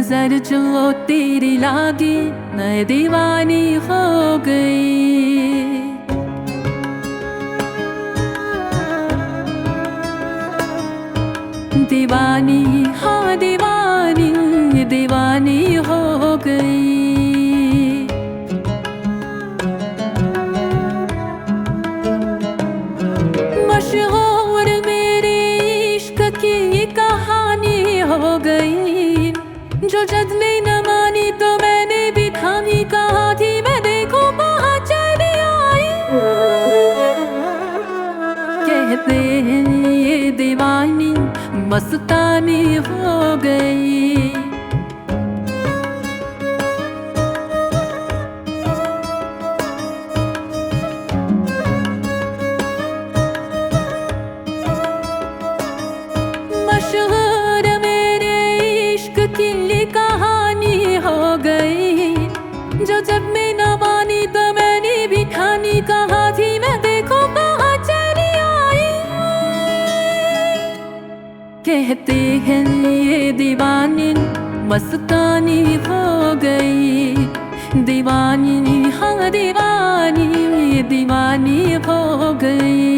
नजर जो तेरी लागी मैं दीवानी हो गई। दीवानी हाँ दीवानी दीवानी हो गई। मशहूर मेरे इश्क की कहानी हो गई। जो जज ने न मानी तो मैंने भी थामी कहा थी मैं देखो कहाँ चली आई। कहते हैं ये दीवानी मस्तानी हो गई। मशहूर मेरे इश्क की कहानी हो गई। जो जब मैं न मानी तो मैंने भी ठानी कहा थी मैं देखो कहाँ चली आई। कहते हैं ये दीवानी मस्तानी हो गई। दीवानी हाँ दीवानी दीवानी हो गई।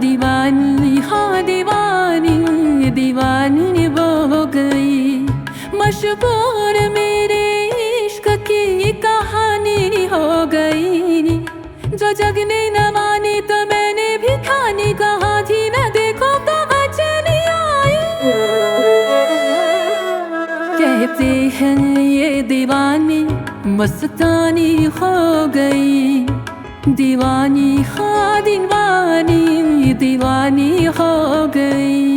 दीवानी हाँ दीवानी दीवानी हो गई। मशहूर मेरे इश्क की कहानी हो गई। जो जग ने न मानी तो मैंने भी ठानी कहा थी मैं देखो कहाँ चली आई। कहते हैं ये दीवानी मस्तानी हो गई। दीवानी हाँ दीवानी दीवानी हो गई।